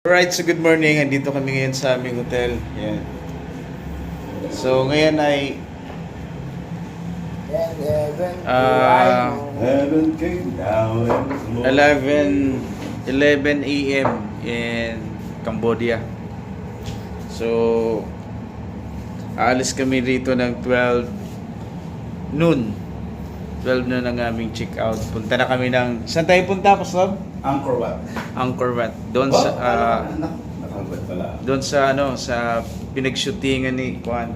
Alright, so good morning. Andito kami ngayon sa aming hotel. Yan. So ngayon ay Heaven came down and 11 a.m. in Cambodia. So aalis kami rito ng 12 noon. 12 noon ang aming check out. Punta na kami ng... Saan tayo punta, Pastor? Angkor Wat. Angkor Wat. Doon sa Nakangkor pala. doon sa sa pinag-shootingan ni Juan.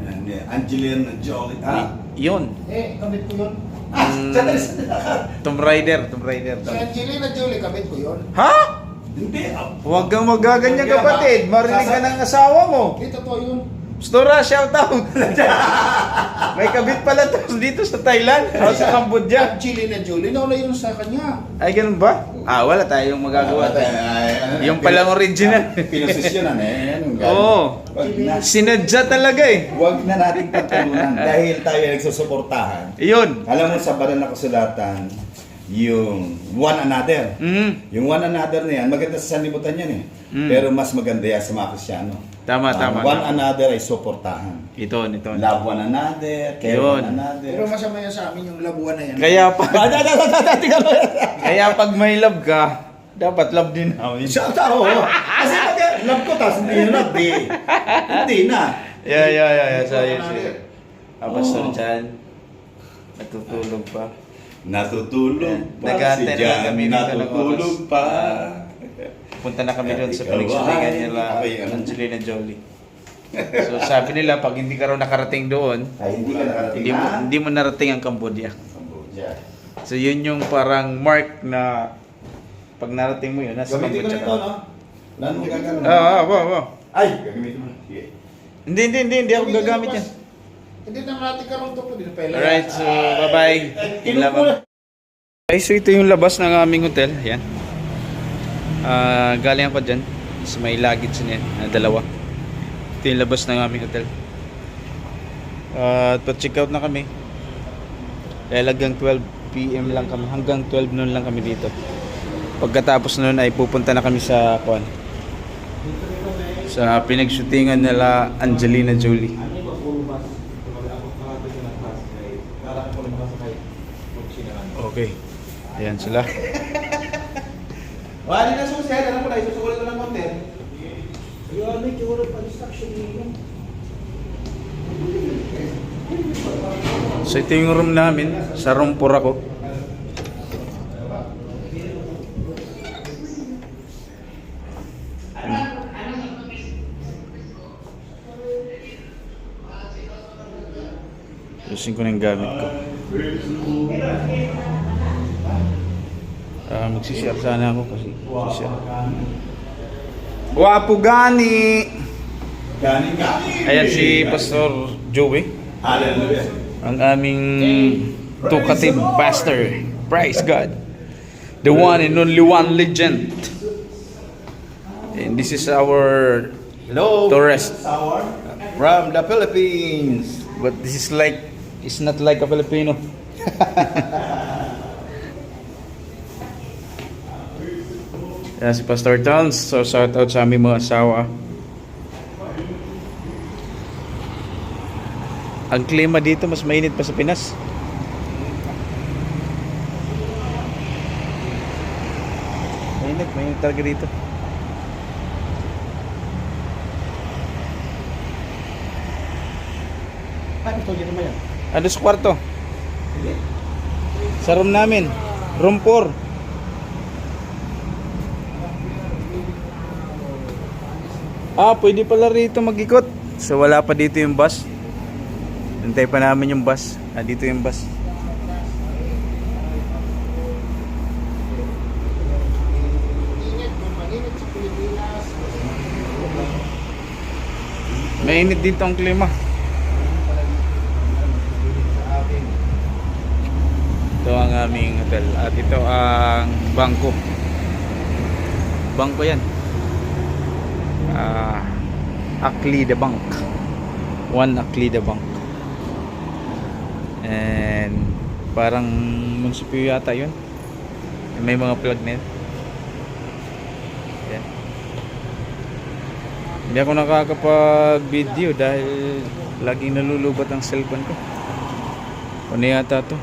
Angelina Jolie. Yun. Kabit ko yun. Tomb Raider. Si Angelina Jolie, kabit ko yun. Ha? Hindi. Huwag kang magaganyan kapatid. Marinig ka ng asawa mo. Hindi, totoo yun. Stora, shout out. May kabit pala to dito sa Thailand o sa Cambodia. Angelina Jolie, nauna yun sa kanya. Ay, ganun ba? Wala tayong magagawa. Yung palang original. Pinosisyonan eh. Oo. Sinadya talaga eh. Huwag na nating pagtalunan dahil tayo nagsusuportahan. Iyon. Alam mo sa banal na kasulatan, yung one another. Yung one another na yan, maganda sa sanlibutan yan eh. Pero mas maganda yan sa mga Kristyano. Tama. One another ay suportahan. Ito. Love one another, care Yun. one another. Pero masama yan sa amin yung labuan na yan. Kaya pag may love ka, dapat love din namin. Siya tao. Kasi pag love ko, tapos hindi na love, hindi na. Yeah. Sorry. Pastor Chan, natutulog pa. Natutulog pa Nag-aantay si na Jan, kami dito ng natutulog pa. Punta na kami doon sa Ikaw pinagsutingan ay- nila Angelina Jolie. So sabi nila, pag hindi ka raw nakarating doon, Ay, hindi ka nakarating na. hindi mo narating ang Cambodia. Cambodia. So yun yung parang mark na pag narating mo yun, nasa Gamitin ko Cambodia nito, ka. no? Lalo mo gagawin. Wow. Ay, gagamitin mo. Sige. Hindi ako gagamit yan. Hindi naman natin karoon to. Hindi na pala. Alright, so bye-bye. Kinuha mo. Okay, so ito yung labas ng aming hotel. Ayan. Galing ako dyan. So may luggage na yan, dalawa. Ito yung labas ng aming hotel. Pa-check out na kami. Dahil hanggang 12 PM lang kami. Hanggang 12 noon lang kami dito. Pagkatapos noon ay pupunta na kami sa Kuan. Sa pinag-shootingan nila Angelina Jolie. Okay. Ayan sila. Wala na susi, alam mo na, isusukulit ko ng konti. So ito yung room namin. Sa room 4 ako. Ayusin ko na yung gamit ko. Magsishare sana ako kasi Wapo gani! Gani. Ayan si Pastor Joey, Hallelujah. ang aming talkative pastor. Praise God. The one and only one legend. And this is our Hello, tourist. from the Philippines. But this is like, it's not like a Filipino. Ayan si Pastor Towns. So shout out sa aming mga asawa. Ang klima dito mas mainit pa sa Pinas. Mainit talaga dito. Ano ito dito mo yan? Ano sa kwarto? Sa room namin. Room 4. Pwede pala rito mag-ikot. So wala pa dito yung bus. Hintay pa namin yung bus. Dito yung bus. Mainit sa Pilipinas. Mainit dito ang klima. Ito ang aming hotel. At ito ang bangko. Bangko yan. Aklida Bank. One Aklida Bank. And parang munisipyo yata yun. May mga plug na yun. Yan. Hindi ako nakakapag-video dahil laging nalulubat ang cellphone ko. Ano yata to?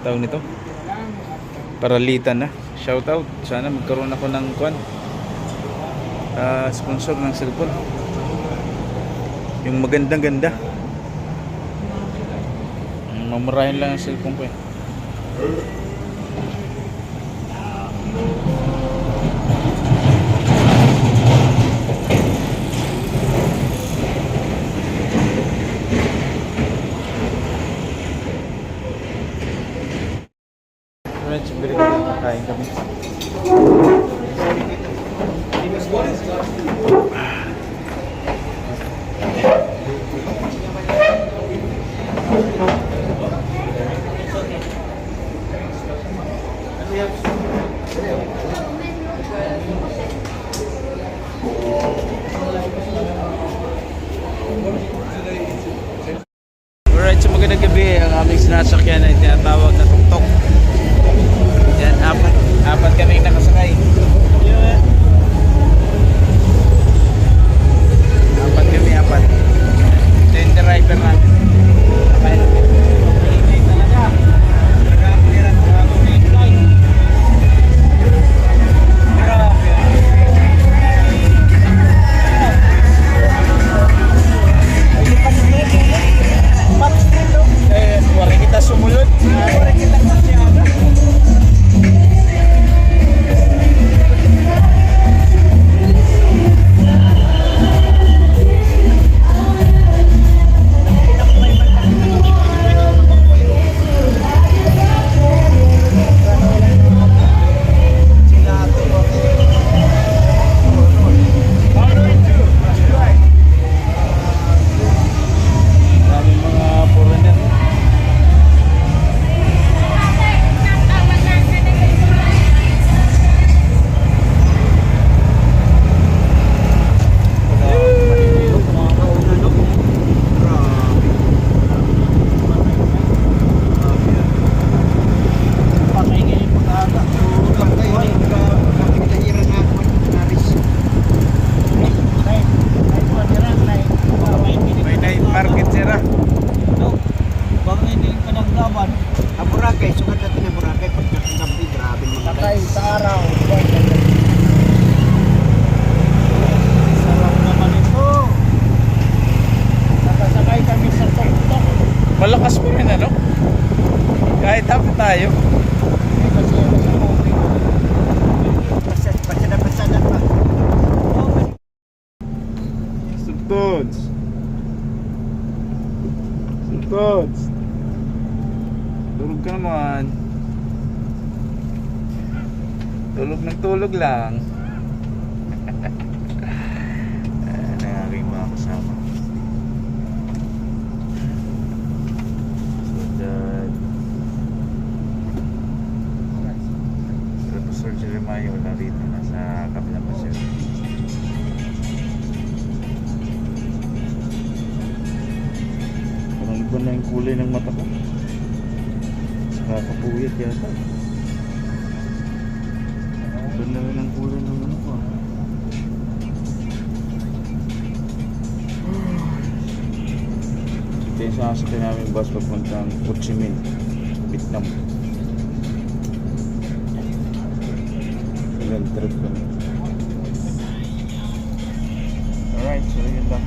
Tawag nito? Paralitan na. Shout out. Sana magkaroon ako ng sponsor ng cellphone. Yung magandang ganda. Mamarahin lang ang cellphone ko eh. Alright, so balik na kain kami. Alright, so magandang gabi. Ang aming sinasakyan ay tinatawag na tuktok. Yan, apat kami nakasakay. Apat. Ito yung driver natin. Ingay talaga. Wala kita sumulot. Wala kita masyado. Daming mga foreigner. May night market sira. Patay sa araw. Sarap naman ito. Nakasakay kami sa tuktok. Malakas pa rin ano? Kahit tapos tayo. Kasi sa movie. Pasada pa. Suntods. Tulog ka naman. Tulog lang. Ayan ang aking mga kasama. So that Professor Jeremiah wala rito. Nasa kabilang pasyon. Parang iba na yung kulay ng mata ko. Kakapuyat yata. Iba na rin ang kulay ng ano ko. Ito yung sasakyan namin bus papuntang Ho Chi Minh, Vietnam. Ilang trip kami. Alright, so yun lang.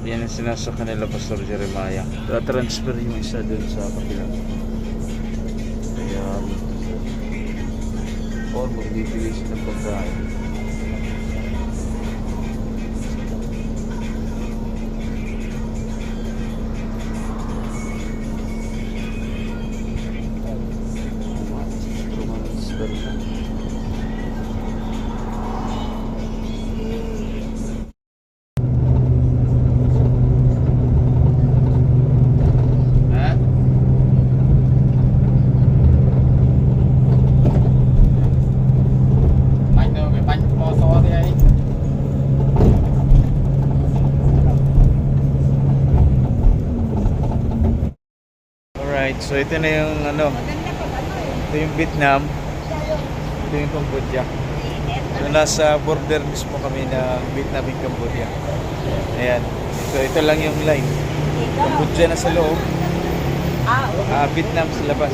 Yan ang sinasakyan nila Pastor Jeremiah. Transfer yung isa dun sa kapilang. Kaya or magbibili sila ng pagkain. Alright, so ito na yung ano, ito yung Vietnam, ito yung Cambodia. So So, nasa border mismo kami ng Vietnam and Cambodia. Ayan. So, ito lang yung line. Cambodia na sa loob. Vietnam sa labas.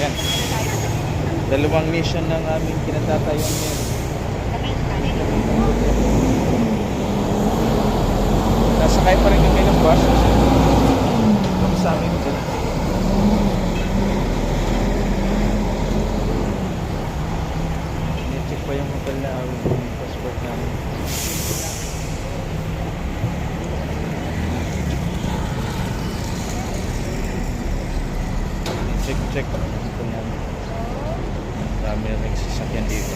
Ayan. Dalawang mission ng aming kinatatayuan ngayon. Nasakay pa rin kami ng bus. Kami sa amin dyan. I-check pa yung hotel na yung passport namin. I-check pa yung hotel namin. Marami na rin sasakyan dito.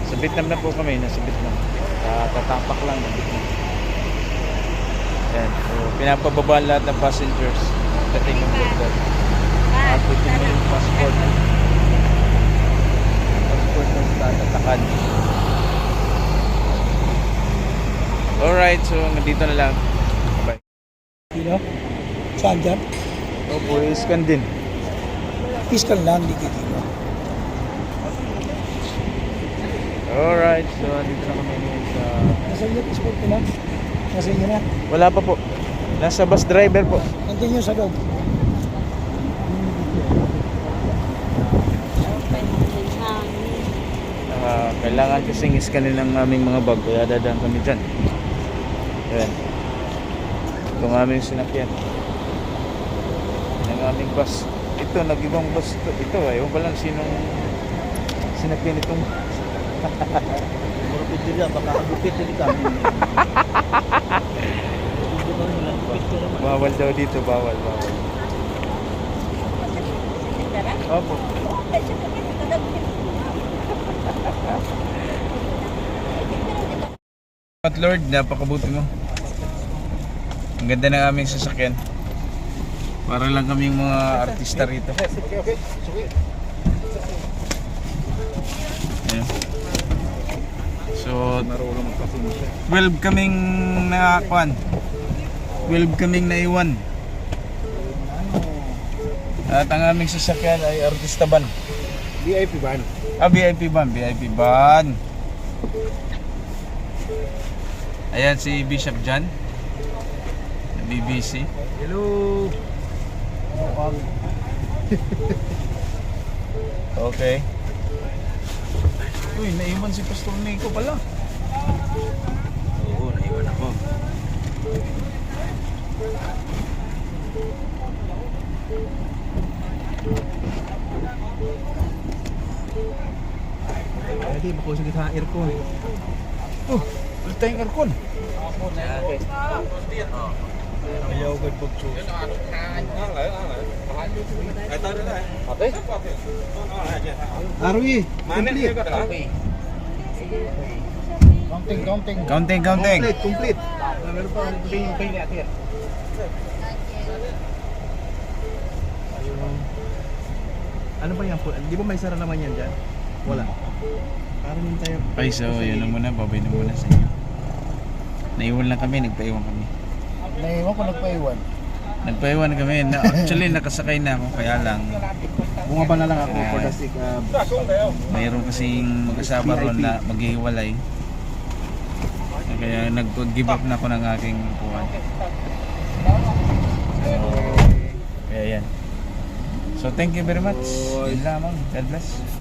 Sa Vietnam na po kami, nasa Vietnam. Tatapak lang ng Vietnam. Yan. So, pinapababa lahat ng passengers. Dating ng border. At ito na yung passport. Passport ng tatatakan. Alright, so nandito na lang. Bye. Kilo? Saan dyan? Opo, scan din. Fiscal lang, di kilo. Alright, so dito na kami ngayon sa... Nasa inyo, passport ko na? Nasa inyo na? Wala pa po. Nasa bus driver po. Nandun yung sa loob. Kailangan kasing iskanin ng aming mga bag. Kaya dadaan kami dyan. Ayan. Itong aming sinakyan. Ang aming bus. Ito, nag-ibang bus. Ito, ayaw ko lang sinong sinakyan itong Baka agupit na dito. bawal daw dito, bawal. Opo. At Lord, napakabuti mo. Ang ganda ng aming sasakyan. Para lang kaming mga artista rito. Ayan. So, 12 kaming nakakuan. 12 kaming naiwan. At ang aming sasakyan ay artista van. VIP ban. VIP van. Ayan si Bishop John na BBC. Hello. Okay. Uy, naiwan si Pastor Nico pala. Oo, naiwan ako. Hindi, makusog sa aircon. Oh, wala tayong aircon. Ayaw ko pagchus. Arwi, Counting. Counting. complete. Meron pa yung pay natin. Ano ba yan po? Di ba may sara naman yan dyan? Wala. Parang yung tayo. Ay, so yun na muna. Babay na muna sa inyo. Naiwan lang kami. Nagpaiwan kami. Naiwan ko nagpaiwan. Nagpaiwan kami. Actually, nakasakay na ako. Kaya lang, Bumaba na lang ako for the sake mayroon kasing mag-asama ron na maghihiwalay. Kaya nag-give up na ako ng aking upuan. So, kaya yan. So, thank you very much. Yun lamang. God bless.